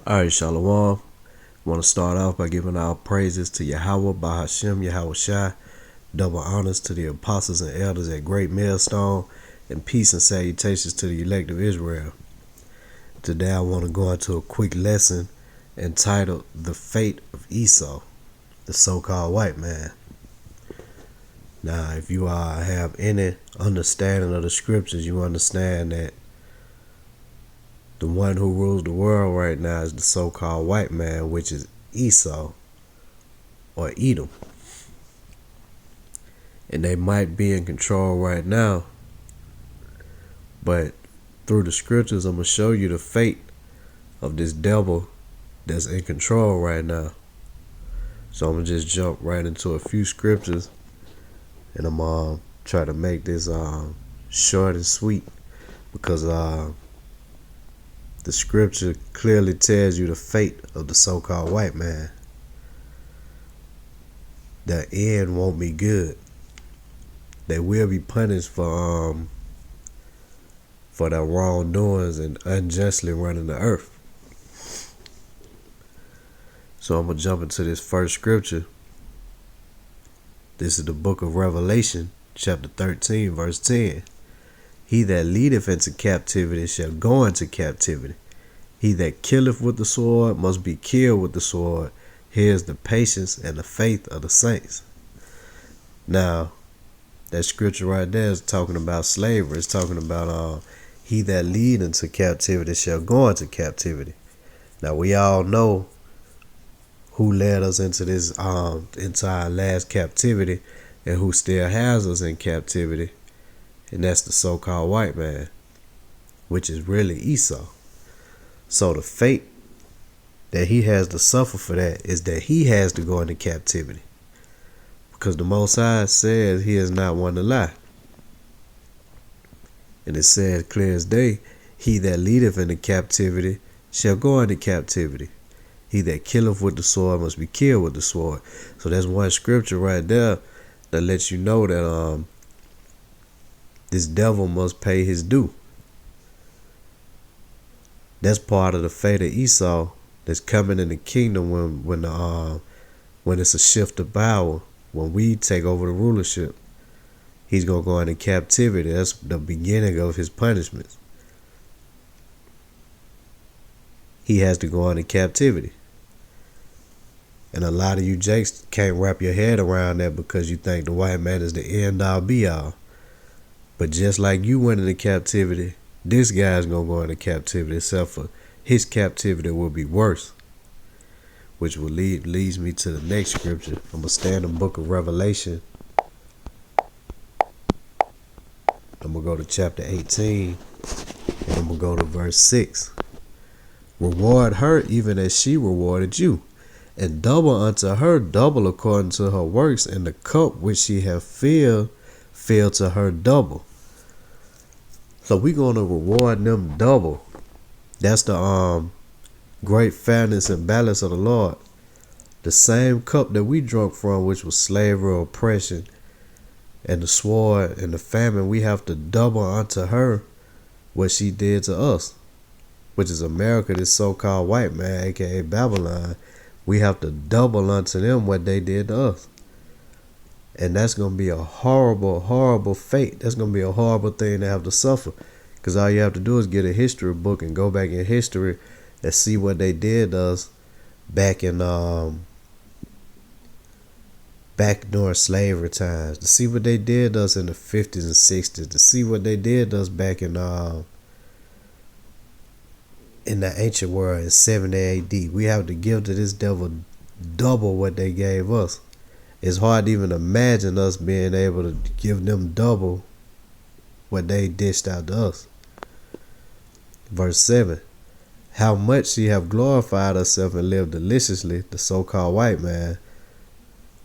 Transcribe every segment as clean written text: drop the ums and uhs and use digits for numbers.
Alright, Shalom. Want to start off by giving our praises to Yahweh, Bahashem, Yahweh Shai, double honors to the apostles and elders at Great Millstone, and peace and salutations to the elect of Israel. Today I want to go into a quick lesson entitled The Fate of Esau, the so-called white man. Now, if you have any understanding of the scriptures, you understand that the one who rules the world right now is the so-called white man, which is Esau or Edom. And they might be in control right now, but through the scriptures, I'm going to show you the fate of this devil that's in control right now. So I'm going to just jump right into a few scriptures, and I'm going to try to make this short and sweet, because the scripture clearly tells you the fate of the so-called white man. The end won't be good. They will be punished for their wrongdoings and unjustly running the earth. So I'm going to jump into this first scripture. This is the book of Revelation, chapter 13, verse 10. He that leadeth into captivity shall go into captivity. He that killeth with the sword must be killed with the sword. Here's the patience and the faith of the saints. Now, that scripture right there is talking about slavery. It's talking about he that lead into captivity shall go into captivity. Now, we all know who led us into this into our last captivity, and who still has us in captivity. And that's the so-called white man, which is really Esau. So the fate that he has to suffer for that is that he has to go into captivity, because the Most High says he is not one to lie. And it says clear as day, he that leadeth into captivity shall go into captivity. He that killeth with the sword must be killed with the sword. So that's one scripture right there that lets you know that this devil must pay his due. That's part of the fate of Esau that's coming in the kingdom when it's a shift of power. When we take over the rulership, he's going to go into captivity. That's the beginning of his punishments. He has to go into captivity. And a lot of you jakes can't wrap your head around that, because you think the white man is the end all be all. But just like you went into captivity, this guy's going to go into captivity, except for his captivity will be worse. Which will leads me to the next scripture. I'm going to stay in the book of Revelation. I'm going to go to chapter 18, and I'm going to go to verse 6. Reward her even as she rewarded you, and double unto her double according to her works, and the cup which she hath filled to her double. So we're going to reward them double. That's the great fairness and balance of the Lord. The same cup that we drunk from, which was slavery, oppression, and the sword and the famine, we have to double unto her what she did to us, which is America, this so-called white man, aka Babylon. We have to double unto them what they did to us. And that's going to be a horrible, horrible fate. That's going to be a horrible thing to have to suffer. Because all you have to do is get a history book and go back in history and see what they did to us back during slavery times. To see what they did to us in the 50s and 60s. To see what they did to us back in the ancient world in 70 AD. We have to give to this devil double what they gave us. It's hard to even imagine us being able to give them double what they dished out to us. Verse 7. How much she have glorified herself and lived deliciously, the so-called white man,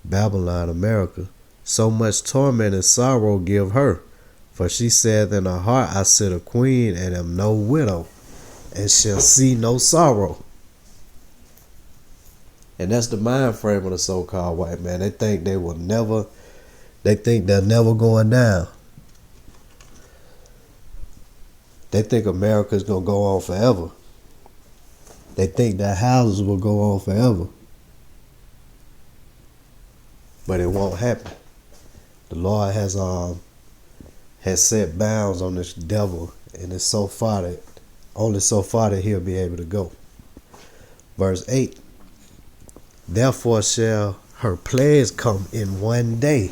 Babylon, America. So much torment and sorrow give her. For she saith in her heart, I sit a queen and am no widow, and shall see no sorrow. And that's the mind frame of the so-called white man. They think they're never going down. They think America's going to go on forever. They think that houses will go on forever. But it won't happen. The Lord has set bounds on this devil, and it's only so far that he'll be able to go. Verse 8. Therefore shall her plagues come in one day,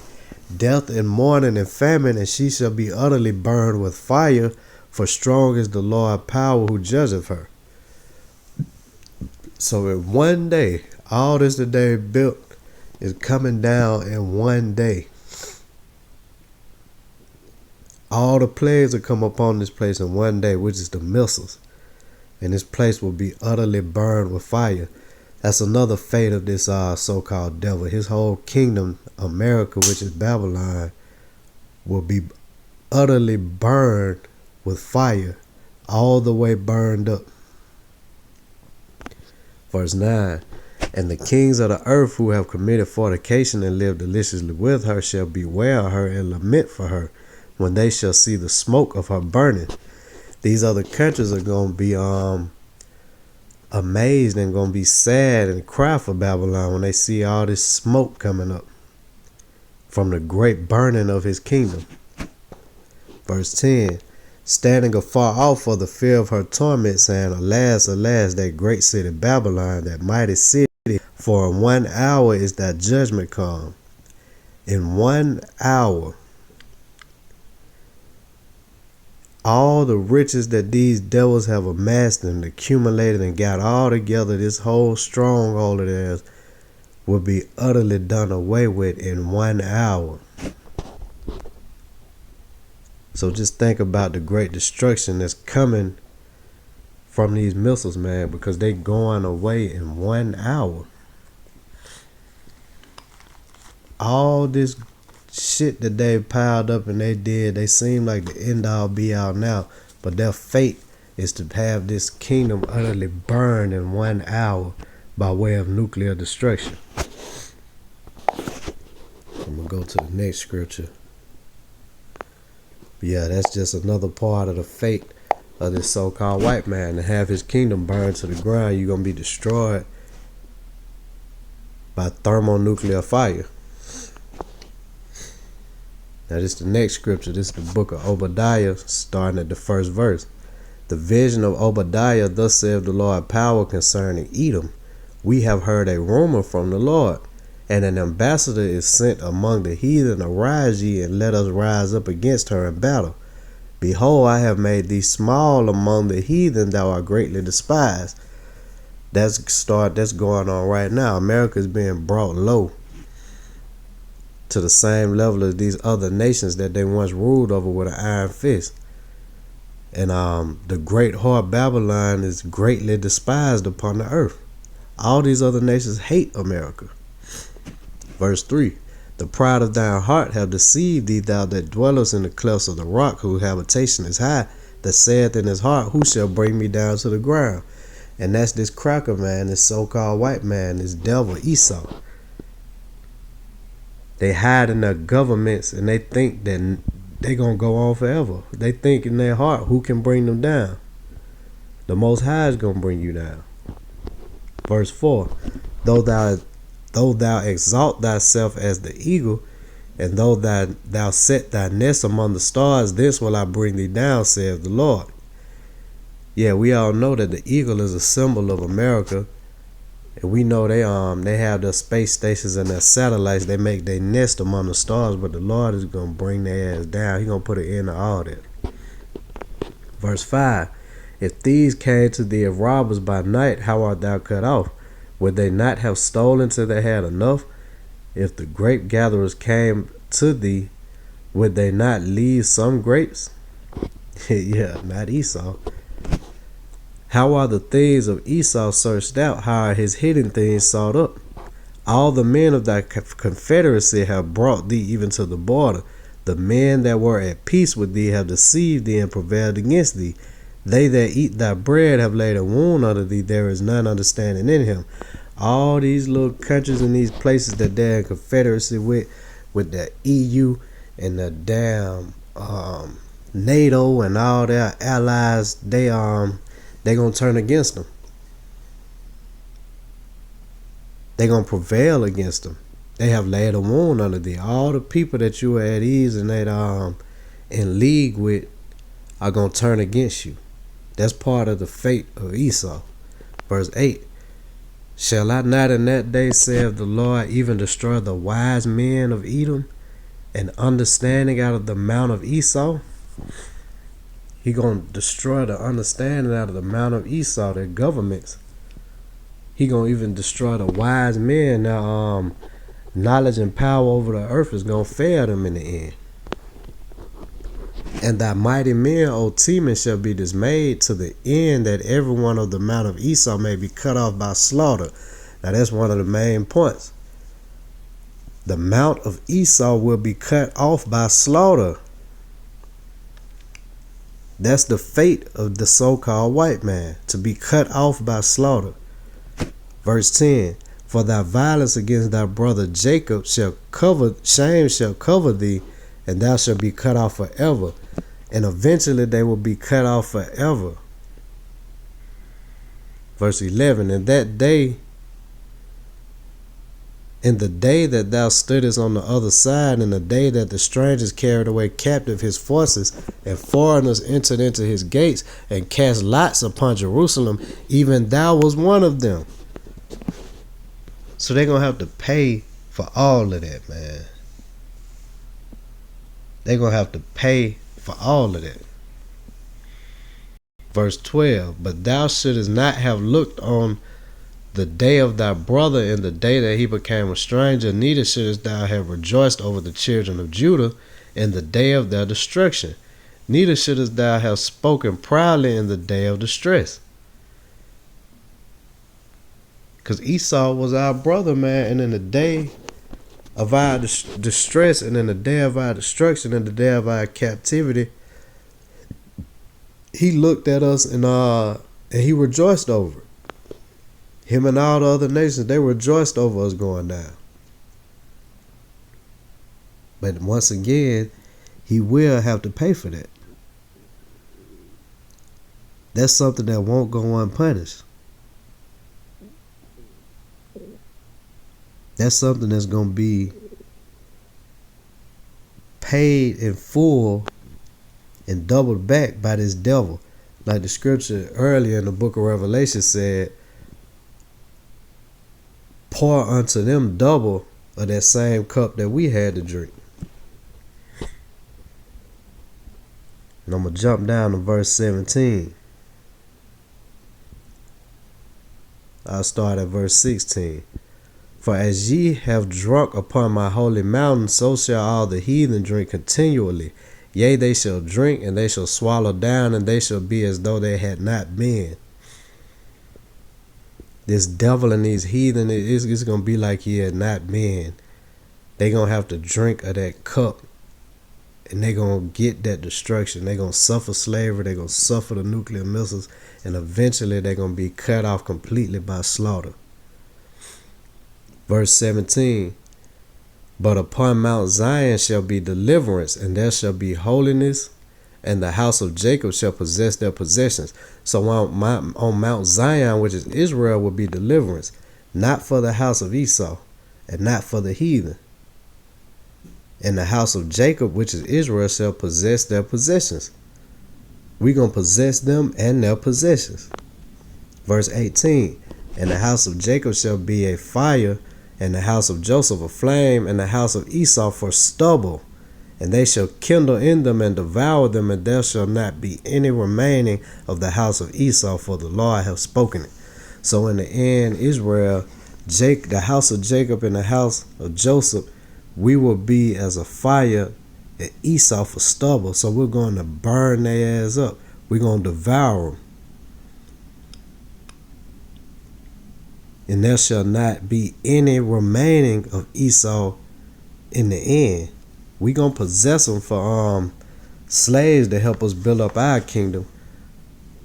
death and mourning and famine, and she shall be utterly burned with fire, for strong is the Lord power who judgeth her. So in one day, all this that they built is coming down in one day. All the plagues will come upon this place in one day, which is the missiles. And this place will be utterly burned with fire. That's another fate of this so-called devil. His whole kingdom, America, which is Babylon, will be utterly burned with fire, all the way burned up. Verse 9. And the kings of the earth who have committed fornication and lived deliciously with her shall bewail her and lament for her, when they shall see the smoke of her burning. These other countries are going to be amazed and going to be sad and cry for Babylon when they see all this smoke coming up from the great burning of his kingdom. Verse 10. Standing afar off for the fear of her torment, saying, Alas, alas, that great city Babylon, that mighty city, for in 1 hour is that judgment come. In 1 hour. All the riches that these devils have amassed and accumulated and got all together, this whole stronghold of theirs, will be utterly done away with in 1 hour. So just think about the great destruction that's coming from these missiles, man, because they going away in 1 hour. All this shit that they piled up and they seem like the end all be all now, but their fate is to have this kingdom utterly burned in 1 hour by way of nuclear destruction. I'm gonna go to the next scripture. But yeah, that's just another part of the fate of this so-called white man, to have his kingdom burned to the ground. You're gonna be destroyed by thermonuclear fire. Now this is the next scripture. This is the book of Obadiah, starting at the first verse. The vision of Obadiah, thus saith the Lord, power concerning Edom. We have heard a rumor from the Lord, and an ambassador is sent among the heathen. Arise ye, and let us rise up against her in battle. Behold, I have made thee small among the heathen, thou art greatly despised. That's going on right now. America is being brought low to the same level as these other nations that they once ruled over with an iron fist. And the great whore Babylon is greatly despised upon the earth. All these other nations hate America. Verse 3. The pride of thine heart have deceived thee, thou that dwellest in the clefts of the rock, whose habitation is high, that saith in his heart, who shall bring me down to the ground? And that's this cracker man, this so-called white man, this devil Esau. They hide in their governments and they think that they're going to go on forever. They think in their heart, who can bring them down? The Most High is going to bring you down. Verse 4. Though thou exalt thyself as the eagle, and though thou set thy nest among the stars, this will I bring thee down, saith the Lord. Yeah, we all know that the eagle is a symbol of America. And we know they have their space stations and their satellites. They make their nest among the stars, but the Lord is going to bring their ass down. He's going to put an end to all that. Verse 5. If thieves came to thee of robbers by night, how art thou cut off? Would they not have stolen till they had enough? If the grape gatherers came to thee, would they not leave some grapes? Yeah, not Esau. How are the things of Esau searched out? How are his hidden things sought up? All the men of thy confederacy have brought thee even to the border. The men that were at peace with thee have deceived thee and prevailed against thee. They that eat thy bread have laid a wound unto thee. There is none understanding in him. All these little countries and these places that they're in confederacy with the EU and the damn NATO and all their allies, they gonna turn against them. They're going to prevail against them. They have laid a wound under thee. All the people that you are at ease and that in league with are going to turn against you. That's part of the fate of Esau. Verse 8. Shall I not in that day, saith the Lord, even destroy the wise men of Edom and understanding out of the mount of Esau? He going to destroy the understanding out of the mount of Esau, their governments. He going to even destroy the wise men. Now, knowledge and power over the earth is going to fail them in the end. And thy mighty men, O Teman, shall be dismayed to the end that every one of the mount of Esau may be cut off by slaughter. Now that's one of the main points. The mount of Esau will be cut off by slaughter. That's the fate of the so-called white man, to be cut off by slaughter. Verse 10. For thy violence against thy brother Jacob shame shall cover thee, and thou shalt be cut off forever. And eventually they will be cut off forever. Verse 11. In the day that thou stoodest on the other side, in the day that the strangers carried away captive his forces, and foreigners entered into his gates, and cast lots upon Jerusalem, even thou was one of them. So they're going to have to pay for all of that, man. They're going to have to pay for all of that. Verse 12. But thou shouldest not have looked on the day of thy brother in the day that he became a stranger, neither shouldest thou have rejoiced over the children of Judah in the day of their destruction, neither shouldest thou have spoken proudly in the day of distress. Because Esau was our brother, man, and in the day of our distress, and in the day of our destruction, and the day of our captivity, he looked at us and he rejoiced over it. Him and all the other nations, they rejoiced over us going down. But once again, he will have to pay for that. That's something that won't go unpunished. That's something that's going to be paid in full and doubled back by this devil. Like the scripture earlier in the book of Revelation said, pour unto them double of that same cup that we had to drink. And I'm going to jump down to verse 17. I'll start at verse 16. For as ye have drunk upon my holy mountain, so shall all the heathen drink continually. Yea, they shall drink, and they shall swallow down, and they shall be as though they had not been. This devil and these heathen, it's going to be like he had not been. They're going to have to drink of that cup, and they're going to get that destruction. They're going to suffer slavery. They're going to suffer the nuclear missiles, and eventually they're going to be cut off completely by slaughter. Verse 17. But upon Mount Zion shall be deliverance, and there shall be holiness, and the house of Jacob shall possess their possessions. So on Mount Zion, which is Israel, will be deliverance, not for the house of Esau, and not for the heathen. And the house of Jacob, which is Israel, shall possess their possessions. We're going to possess them and their possessions. Verse 18. And the house of Jacob shall be a fire, and the house of Joseph a flame, and the house of Esau for stubble. And they shall kindle in them and devour them, and there shall not be any remaining of the house of Esau, for the Lord hath spoken it. So in the end, Israel, the house of Jacob and the house of Joseph, we will be as a fire at Esau for stubble. So we're going to burn their ass up. We're going to devour them. And there shall not be any remaining of Esau in the end. We're going to possess them for slaves to help us build up our kingdom.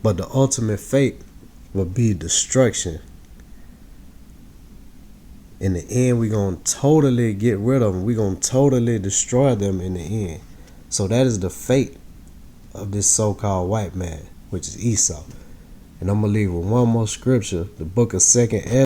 But the ultimate fate will be destruction. In the end, we're going to totally get rid of them. We're going to totally destroy them in the end. So that is the fate of this so-called white man, which is Esau. And I'm going to leave with one more scripture, the book of 2 Esau.